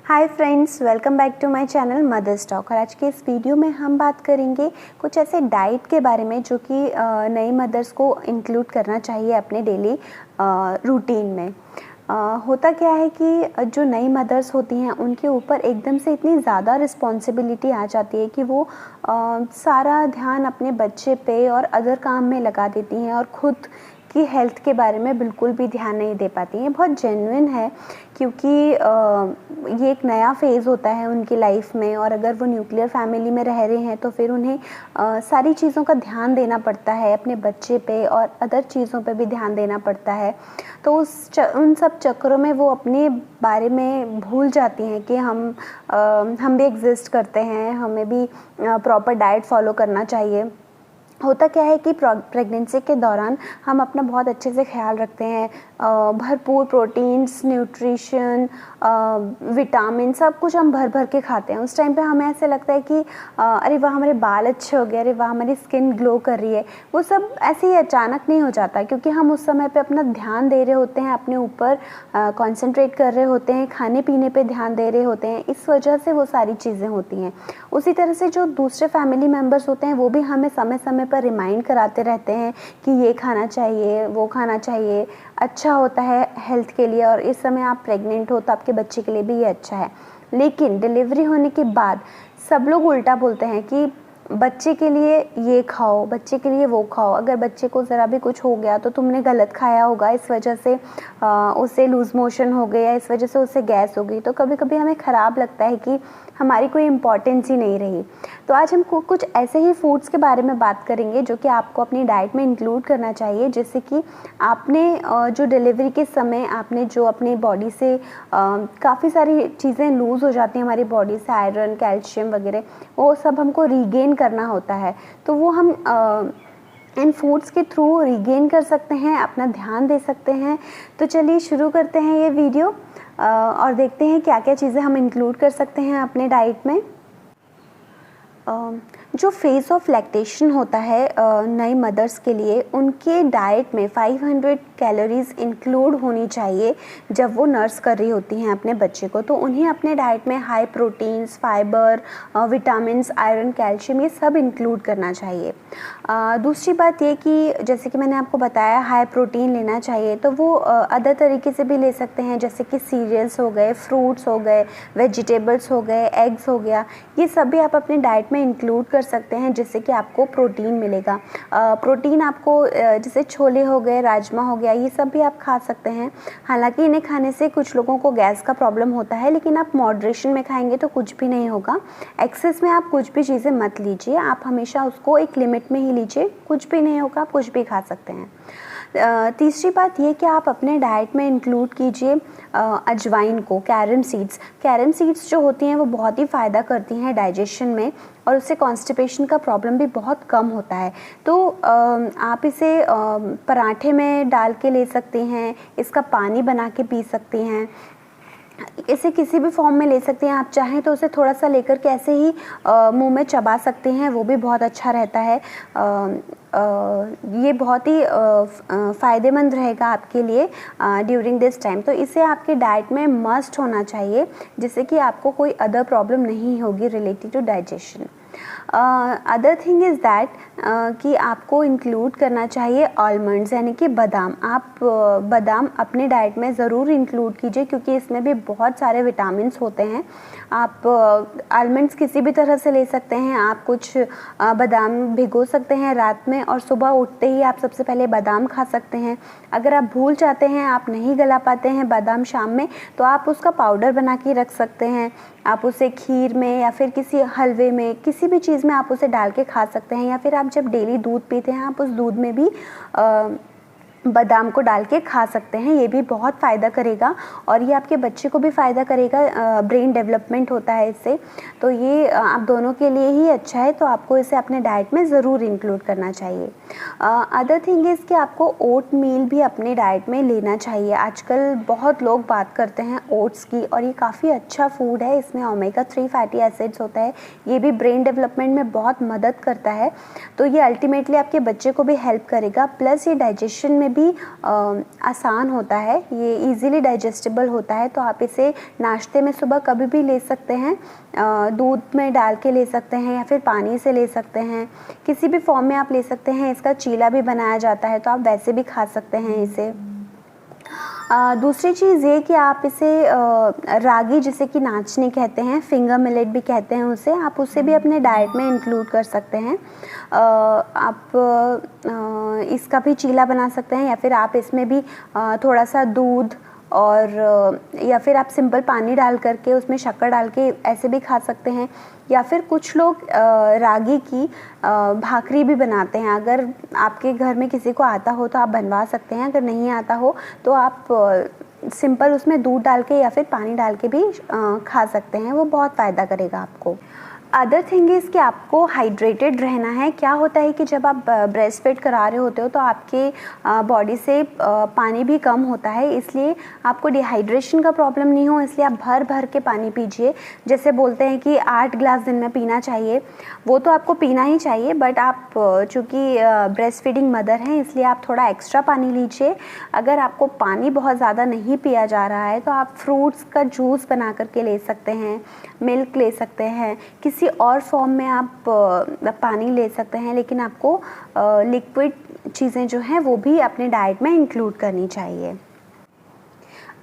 Hi friends, welcome back to my channel mothers talk. और आज के इस वीडियो में हम बात करेंगे कुछ ऐसे डाइट के बारे में जो कि नई मदर्स को इंक्लूड करना चाहिए अपने डेली रूटीन में। होता क्या है कि जो नई मदर्स होती हैं उनके ऊपर एकदम से इतनी ज़्यादा रिस्पॉन्सिबिलिटी आ जाती है कि वो सारा ध्यान अपने बच्चे पे और अदर काम में लगा देती हैं और ख़ुद की हेल्थ के बारे में बिल्कुल भी ध्यान नहीं दे पाती हैं। बहुत जेन्युइन है क्योंकि ये एक नया फ़ेज़ होता है उनकी लाइफ में, और अगर वो न्यूक्लियर फैमिली में रह रहे हैं तो फिर उन्हें सारी चीज़ों का ध्यान देना पड़ता है, अपने बच्चे पे और अदर चीज़ों पे भी ध्यान देना पड़ता है। तो उन सब चक्करों में वो अपने बारे में भूल जाती हैं कि हम भी एग्जिस्ट करते हैं, हमें भी प्रॉपर डाइट फॉलो करना चाहिए। होता क्या है कि प्रेगनेंसी के दौरान हम अपना बहुत अच्छे से ख्याल रखते हैं, भरपूर प्रोटीन्स, न्यूट्रिशन, विटामिन सब कुछ हम भर भर के खाते हैं। उस टाइम पे हमें ऐसे लगता है कि अरे वाह हमारे बाल अच्छे हो गए, अरे वाह हमारी स्किन ग्लो कर रही है। वो सब ऐसे ही अचानक नहीं हो जाता, क्योंकि हम उस समय पे अपना ध्यान दे रहे होते हैं, अपने ऊपर कंसंट्रेट कर रहे होते हैं, खाने पीने पे ध्यान दे रहे होते हैं। इस वजह से वो सारी चीज़ें होती हैं। उसी तरह से जो दूसरे फैमिली मेम्बर्स होते हैं वो भी हमें समय समय पर रिमाइंड कराते रहते हैं कि ये खाना चाहिए, वो खाना चाहिए, अच्छा होता है हेल्थ के लिए, और इस समय आप प्रेग्नेंट हो तो आपके बच्चे के लिए भी ये अच्छा है। लेकिन डिलीवरी होने के बाद सब लोग उल्टा बोलते हैं कि बच्चे के लिए ये खाओ, बच्चे के लिए वो खाओ, अगर बच्चे को ज़रा भी कुछ हो गया तो तुमने गलत खाया होगा, इस वजह से उसे लूज़ मोशन हो गया, इस वजह से उसे गैस हो गई। तो कभी कभी हमें ख़राब लगता है कि हमारी कोई इम्पोर्टेंस ही नहीं रही। तो आज हम कुछ ऐसे ही फूड्स के बारे में बात करेंगे जो कि आपको अपनी डाइट में इंक्लूड करना चाहिए, जिससे कि आपने जो डिलीवरी के समय आपने जो अपनी बॉडी से काफ़ी सारी चीज़ें लूज़ हो जाती हैं हमारी बॉडी से, आयरन, कैल्शियम वगैरह, वो सब हमको रीगेन करना होता है। तो वो हम इन फूड्स के थ्रू रीगेन कर सकते हैं, अपना ध्यान दे सकते हैं। तो चलिए शुरू करते हैं ये वीडियो और देखते हैं क्या क्या चीज़ें हम इंक्लूड कर सकते हैं अपने डाइट में। जो फेज़ ऑफ लैक्टेशन होता है नई मदर्स के लिए, उनके डाइट में 500 कैलोरीज़ इंक्लूड होनी चाहिए जब वो नर्स कर रही होती हैं अपने बच्चे को। तो उन्हें अपने डाइट में high proteins, fibre, vitamins, iron, calcium, ये सब इंक्लूड करना चाहिए। दूसरी बात ये कि जैसे कि मैंने आपको बताया हाई प्रोटीन लेना चाहिए, तो वो अदर तरीके से भी ले सकते हैं, जैसे कि सीरियल्स हो गए, फ्रूट्स हो गए, वेजिटेबल्स हो गए, एग्स हो गया, ये सब भी आप अपने डाइट में इंक्लूड कर सकते हैं, जिससे कि आपको प्रोटीन मिलेगा। प्रोटीन आपको जैसे छोले हो गए, राजमा हो गया, ये सब भी आप खा सकते हैं। हालांकि इन्हें खाने से कुछ लोगों को गैस का प्रॉब्लम होता है, लेकिन आप मॉडरेशन में खाएंगे तो कुछ भी नहीं होगा। एक्सेस में आप कुछ भी चीज़ें मत लीजिए, आप हमेशा उसको एक लिमिट में ही लीजिए, कुछ भी नहीं होगा, आप कुछ भी खा सकते हैं। तीसरी बात ये कि आप अपने डाइट में इंक्लूड कीजिए अजवाइन को, कैरम सीड्स। कैरम सीड्स जो होती हैं वो बहुत ही फ़ायदा करती हैं डाइजेशन में, और उससे कॉन्स्टिपेशन का प्रॉब्लम भी बहुत कम होता है। तो आप इसे पराठे में डाल के ले सकते हैं, इसका पानी बना के पी सकती हैं, इसे किसी भी फॉर्म में ले सकते हैं। आप चाहें तो उसे थोड़ा सा लेकर के ऐसे ही मुंह में चबा सकते हैं, वो भी बहुत अच्छा रहता है। ये बहुत ही फ़ायदेमंद रहेगा आपके लिए ड्यूरिंग दिस टाइम। तो इसे आपके डाइट में मस्ट होना चाहिए, जिससे कि आपको कोई अदर प्रॉब्लम नहीं होगी related to digestion. Other thing is that कि आपको इंक्लूड करना चाहिए आलमंड्स, यानी कि बादाम। आप बादाम अपने डाइट में ज़रूर इंक्लूड कीजिए, क्योंकि इसमें भी बहुत सारे विटामिन्स होते हैं। आप आलमंड्स किसी भी तरह से ले सकते हैं। आप कुछ बादाम भिगो सकते हैं रात में, और सुबह उठते ही आप सबसे पहले बादाम खा सकते हैं। अगर आप भूल जाते हैं, आप नहीं गला पाते हैं बादाम शाम में, तो आप उसका पाउडर बना के रख सकते हैं। आप उसे खीर में या फिर किसी हलवे में, किसी भी चीज़ में आप उसे डाल के खा सकते हैं, या फिर आप जब डेली दूध पीते हैं आप उस दूध में भी बादाम को डाल के खा सकते हैं। ये भी बहुत फ़ायदा करेगा, और ये आपके बच्चे को भी फ़ायदा करेगा। ब्रेन डेवलपमेंट होता है इससे, तो ये आप दोनों के लिए ही अच्छा है। तो आपको इसे अपने डाइट में ज़रूर इंक्लूड करना चाहिए। अदर थिंग इज़ कि आपको ओट मील भी अपने डाइट में लेना चाहिए। आजकल बहुत लोग बात करते हैं ओट्स की, और ये काफ़ी अच्छा फूड है। इसमें ओमेगा 3 फैटी एसिड्स होता है, ये भी ब्रेन डेवलपमेंट में बहुत मदद करता है। तो ये अल्टीमेटली आपके बच्चे को भी हेल्प करेगा, प्लस ये डाइजेशन में में भी आसान होता है, ये इजीली डाइजेस्टेबल होता है। तो आप इसे नाश्ते में सुबह कभी भी ले सकते हैं, दूध में डाल के ले सकते हैं या फिर पानी से ले सकते हैं, किसी भी फॉर्म में आप ले सकते हैं। इसका चीला भी बनाया जाता है तो आप वैसे भी खा सकते हैं इसे। दूसरी चीज़ ये कि आप इसे रागी, जिसे कि नाचनी कहते हैं, फिंगर मिलेट भी कहते हैं उसे, आप उसे भी अपने डाइट में इंक्लूड कर सकते हैं। आप इसका भी चीला बना सकते हैं या फिर आप इसमें भी थोड़ा सा दूध और या फिर आप सिंपल पानी डाल करके उसमें शक्कर डाल के ऐसे भी खा सकते हैं। या फिर कुछ लोग रागी की भाकरी भी बनाते हैं। अगर आपके घर में किसी को आता हो तो आप बनवा सकते हैं, अगर नहीं आता हो तो आप सिंपल उसमें दूध डाल के या फिर पानी डाल के भी खा सकते हैं, वो बहुत फ़ायदा करेगा आपको। अदर थिंग इज़ कि आपको हाइड्रेटेड रहना है। क्या होता है कि जब आप ब्रेस्ट फीड करा रहे होते हो तो आपके बॉडी से पानी भी कम होता है, इसलिए आपको डिहाइड्रेशन का प्रॉब्लम नहीं हो, इसलिए आप भर भर के पानी पीजिए। जैसे बोलते हैं कि 8 ग्लास दिन में पीना चाहिए, वो तो आपको पीना ही चाहिए, बट आप चूँकि ब्रेस्ट फीडिंग मदर हैं इसलिए आप थोड़ा एक्स्ट्रा पानी लीजिए। अगर आपको पानी बहुत ज़्यादा नहीं पिया जा रहा है तो आप फ्रूट्स का जूस बना करके ले सकते हैं, मिल्क ले सकते हैं, किसी और फॉर्म में आप पानी ले सकते हैं, लेकिन आपको लिक्विड चीज़ें जो हैं वो भी अपने डाइट में इंक्लूड करनी चाहिए।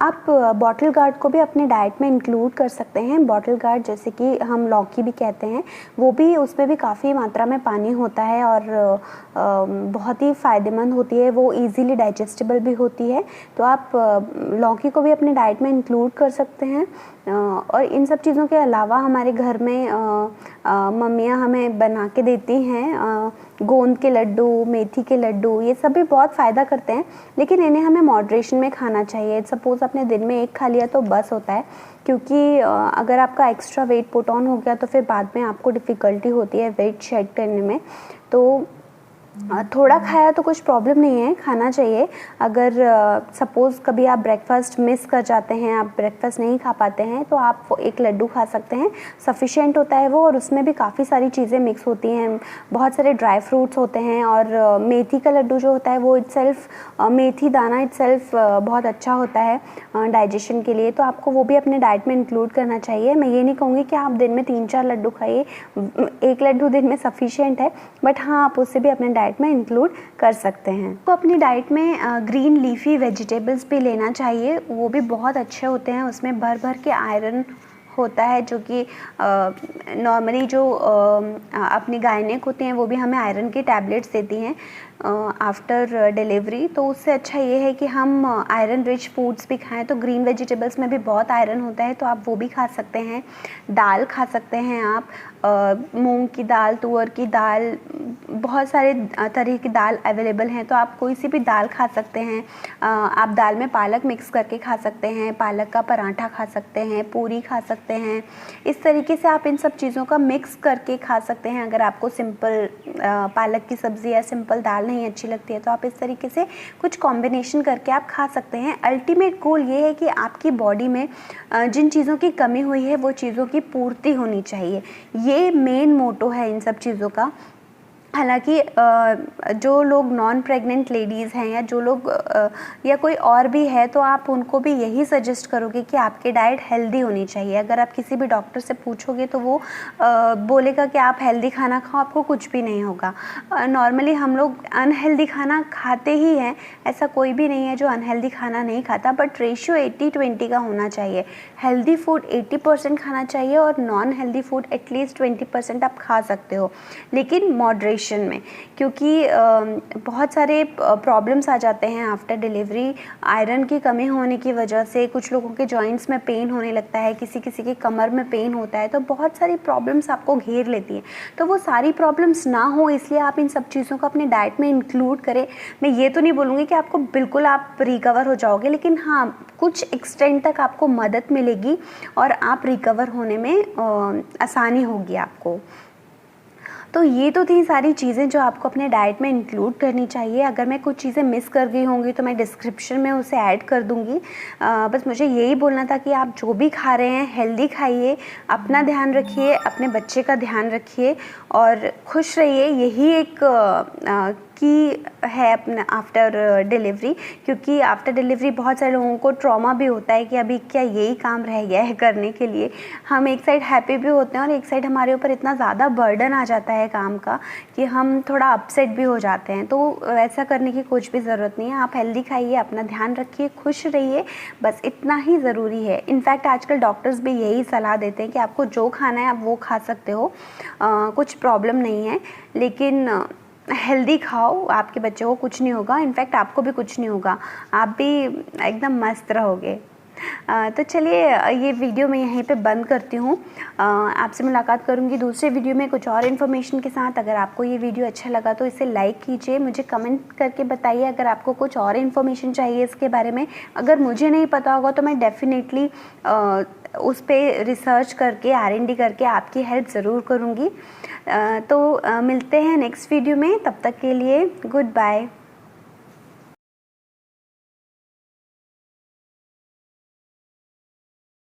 आप बॉटल गार्ड को भी अपने डाइट में इंक्लूड कर सकते हैं। बॉटल गार्ड, जैसे कि हम लौकी भी कहते हैं, वो भी, उसमें भी काफ़ी मात्रा में पानी होता है और बहुत ही फ़ायदेमंद होती है, वो इजीली डाइजेस्टेबल भी होती है। तो आप लौकी को भी अपने डाइट में इंक्लूड कर सकते हैं। और इन सब चीज़ों के अलावा हमारे घर में मम्मियाँ हमें बना के देती हैं गोंद के लड्डू, मेथी के लड्डू, ये सब भी बहुत फ़ायदा करते हैं, लेकिन इन्हें हमें मॉडरेशन में खाना चाहिए। सपोज़ आपने दिन में एक खा लिया तो बस होता है, क्योंकि अगर आपका एक्स्ट्रा वेट पुट ऑन हो गया तो फिर बाद में आपको डिफ़िकल्टी होती है वेट शेड करने में। तो थोड़ा खाया तो कुछ प्रॉब्लम नहीं है, खाना चाहिए। अगर सपोज़ कभी आप ब्रेकफास्ट मिस कर जाते हैं, आप ब्रेकफास्ट नहीं खा पाते हैं, तो आप एक लड्डू खा सकते हैं, सफिशिएंट होता है वो, और उसमें भी काफ़ी सारी चीज़ें मिक्स होती हैं, बहुत सारे ड्राई फ्रूट्स होते हैं। और मेथी का लड्डू जो होता है वो इटसेल्फ, मेथी दाना इटसेल्फ बहुत अच्छा होता है डाइजेशन के लिए, तो आपको वो भी अपने डाइट में इंक्लूड करना चाहिए। मैं ये नहीं कहूँगी कि आप दिन में 3-4 लड्डू खाइए, एक लड्डू दिन में सफिशिएंट है, बट हाँ, आप उससे भी अपने डाइट में इंक्लूड कर सकते हैं। तो अपनी डाइट में ग्रीन लीफी वेजिटेबल्स भी लेना चाहिए, वो भी बहुत अच्छे होते हैं, उसमें भर भर के आयरन होता है, जो कि नॉर्मली जो अपनी गायनेक होती हैं वो भी हमें आयरन की टैबलेट्स देती हैं आफ्टर डिलीवरी। तो उससे अच्छा ये है कि हम आयरन रिच फूड्स भी खाएं। तो ग्रीन वेजिटेबल्स में भी बहुत आयरन होता है, तो आप वो भी खा सकते हैं। दाल खा सकते हैं आप, मूंग की दाल, तुअर की दाल, बहुत सारे तरह की दाल अवेलेबल हैं, तो आप कोई सी भी दाल खा सकते हैं। आप दाल में पालक मिक्स करके खा सकते हैं, पालक का पराठा खा सकते हैं, पूरी खा सकते हैं। इस तरीके से आप इन सब चीज़ों का मिक्स करके खा सकते हैं। अगर आपको सिंपल पालक की सब्ज़ी या सिंपल दाल नहीं अच्छी लगती है तो आप इस तरीके से कुछ कॉम्बिनेशन करके आप खा सकते हैं। अल्टीमेट गोल ये है कि आपकी बॉडी में जिन चीज़ों की कमी हुई है वो चीज़ों की पूर्ति होनी चाहिए, ये मेन मोटो है इन सब चीज़ों का। हालांकि जो लोग नॉन प्रेग्नेंट लेडीज़ हैं या जो लोग या कोई और भी है, तो आप उनको भी यही सजेस्ट करोगे कि आपकी डाइट हेल्दी होनी चाहिए। अगर आप किसी भी डॉक्टर से पूछोगे तो वो बोलेगा कि आप हेल्दी खाना खाओ, आपको कुछ भी नहीं होगा। नॉर्मली हम लोग अनहेल्दी खाना खाते ही हैं, ऐसा कोई भी नहीं है जो अनहेल्दी खाना नहीं खाता, बट रेशियो 80-20 का होना चाहिए। हेल्दी फूड 80% खाना चाहिए और नॉन हेल्दी फूड एटलीस्ट 20% आप खा सकते हो, लेकिन मॉडरेशन में, क्योंकि बहुत सारे प्रॉब्लम्स आ जाते हैं आफ्टर डिलीवरी। आयरन की कमी होने की वजह से कुछ लोगों के जॉइंट्स में पेन होने लगता है, किसी किसी के कमर में पेन होता है, तो बहुत सारी प्रॉब्लम्स आपको घेर लेती हैं। तो वो सारी प्रॉब्लम्स ना हो इसलिए आप इन सब चीज़ों को अपनी डाइट में इंक्लूड करें। मैं ये तो नहीं बोलूँगी कि आपको बिल्कुल आप रिकवर हो जाओगे, लेकिन हाँ, कुछ एक्सटेंट तक आपको मदद मिलेगी और आप रिकवर होने में आसानी होगी आपको। तो ये तो थी सारी चीज़ें जो आपको अपने डाइट में इंक्लूड करनी चाहिए। अगर मैं कुछ चीज़ें मिस कर गई होंगी तो मैं डिस्क्रिप्शन में उसे ऐड कर दूँगी। बस मुझे यही बोलना था कि आप जो भी खा रहे हैं हेल्दी खाइए, अपना ध्यान रखिए, अपने बच्चे का ध्यान रखिए और खुश रहिए। यही एक की है अपना आफ्टर डिलीवरी, क्योंकि आफ्टर डिलीवरी बहुत सारे लोगों को ट्रॉमा भी होता है कि अभी क्या यही काम रह गया है करने के लिए। हम एक साइड हैप्पी भी होते हैं और एक साइड हमारे ऊपर इतना ज़्यादा बर्डन आ जाता है काम का कि हम थोड़ा अपसेट भी हो जाते हैं। तो ऐसा करने की कुछ भी ज़रूरत नहीं है। आप हेल्दी खाइए, अपना ध्यान रखिए, खुश रहिए, बस इतना ही ज़रूरी है। इनफैक्ट आजकल डॉक्टर्स भी यही सलाह देते हैं कि आपको जो खाना है आप वो खा सकते हो, कुछ प्रॉब्लम नहीं है, लेकिन हेल्दी खाओ, आपके बच्चे को कुछ नहीं होगा, इनफैक्ट आपको भी कुछ नहीं होगा, आप भी एकदम मस्त रहोगे। तो चलिए ये वीडियो मैं यहीं पे बंद करती हूँ। आपसे मुलाकात करूँगी दूसरे वीडियो में कुछ और इन्फॉर्मेशन के साथ। अगर आपको ये वीडियो अच्छा लगा तो इसे लाइक कीजिए, मुझे कमेंट करके बताइए अगर आपको कुछ और इन्फॉर्मेशन चाहिए इसके बारे में। अगर मुझे नहीं पता होगा तो मैं डेफिनेटली उस पर रिसर्च करके R&D करके आपकी हेल्प ज़रूर करूँगी। तो मिलते हैं नेक्स्ट वीडियो में, तब तक के लिए गुड बाय।